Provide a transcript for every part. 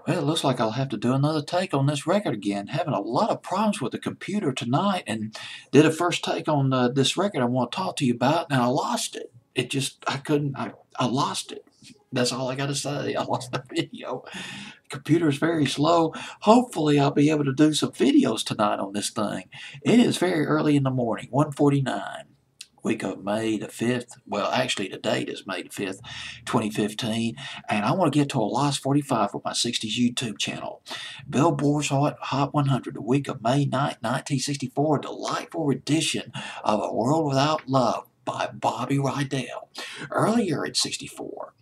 Well, it looks like I'll have to do another take on this record again. Having a lot of problems with the computer tonight, and did a first take on this record I want to talk to you about, and I lost it. It just, I couldn't, I lost it. That's all I got to say. I lost the video. Computer is very slow. Hopefully, I'll be able to do some videos tonight on this thing. It is very early in the morning, 1:49. Week of May the 5th. Well, actually, the date is May the 5th, 2015. And I want to get to a Lost 45 with my 60s YouTube channel. Billboard's Hot 100, the week of May 9th, 1964. A delightful rendition of A World Without Love by Bobby Rydell. Earlier in 64,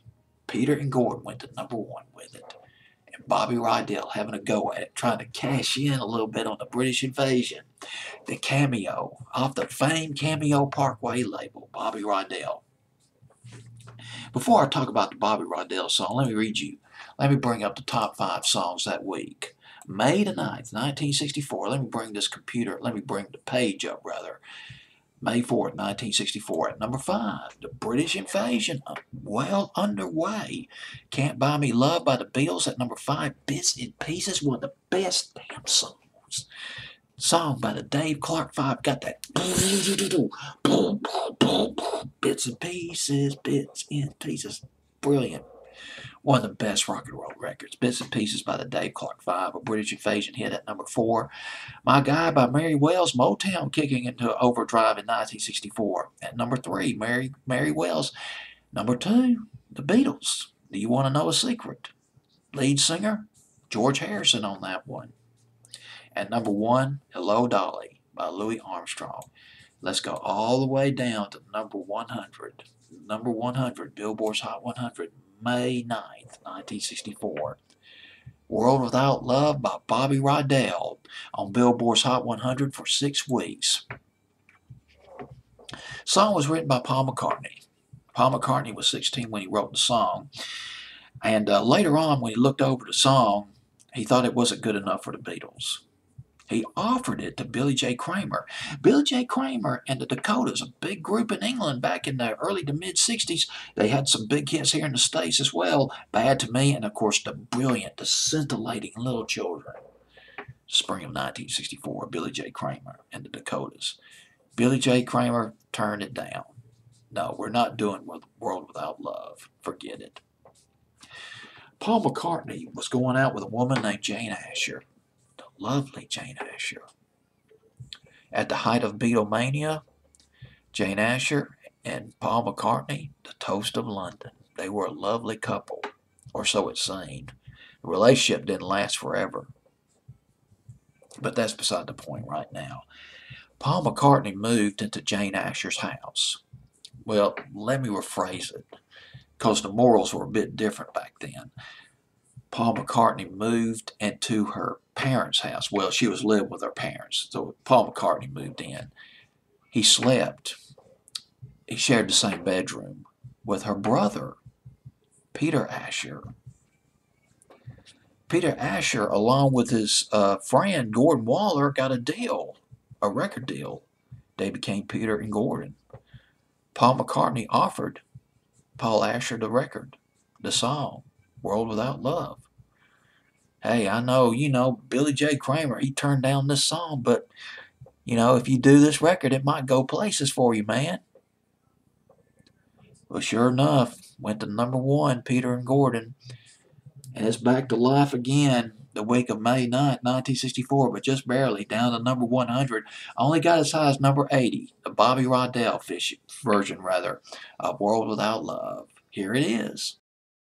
Peter and Gordon went to #1 with it. And Bobby Rydell having a go at it, trying to cash in a little bit on the British invasion. The cameo off the famed Cameo Parkway label, Bobby Rydell. Before I talk about the Bobby Rydell song, let me bring up the top 5 songs that week. May the 9th, 1964. Let me bring the page up rather. May 4th, 1964 at #5. The British invasion well underway. Can't Buy Me Love by the Beatles at #5. Bits and Pieces, one of the best damn songs. Song by the Dave Clark Five got that bits and pieces, brilliant. One of the best rock and roll records. Bits and Pieces by the Dave Clark Five, a British invasion hit at #4. My Guy by Mary Wells, Motown kicking into overdrive in 1964 at #3. Mary Wells. #2, the Beatles. Do you want to know a secret? Lead singer George Harrison on that one. At #1, Hello Dolly by Louis Armstrong. Let's go all the way down to number 100. Number 100, Billboard's Hot 100, May 9th, 1964. World Without Love by Bobby Rydell on Billboard's Hot 100 for 6 weeks. Song was written by Paul McCartney. Paul McCartney was 16 when he wrote the song. And later on, when he looked over the song, he thought it wasn't good enough for the Beatles. He offered it to Billy J. Kramer. Billy J. Kramer and the Dakotas, a big group in England back in the early to mid-60s. They had some big hits here in the States as well. Bad to Me, and of course the brilliant, the scintillating Little Children. Spring of 1964, Billy J. Kramer and the Dakotas. Billy J. Kramer turned it down. No, we're not doing World Without Love. Forget it. Paul McCartney was going out with a woman named Jane Asher. Lovely Jane Asher. At the height of Beatlemania, Jane Asher and Paul McCartney, the toast of London. They were a lovely couple, or so it seemed. The relationship didn't last forever, but that's beside the point right now. Paul McCartney moved into Jane Asher's house. Well, let me rephrase it, because the morals were a bit different back then. Paul McCartney moved into her parents' house. Well, she was living with her parents, so Paul McCartney moved in. He shared the same bedroom with her brother, Peter Asher. Peter Asher, along with his friend Gordon Waller, got a record deal. They became Peter and Gordon. Paul McCartney offered Paul Asher the song, World Without Love. Hey, I know, Billy J. Kramer, he turned down this song, but, if you do this record, it might go places for you, man. Well, sure enough, went to #1, Peter and Gordon, and it's back to life again the week of May 9th, 1964, but just barely down to number 100. Only got as high as number 80, the Bobby Rydell version, of World Without Love. Here it is.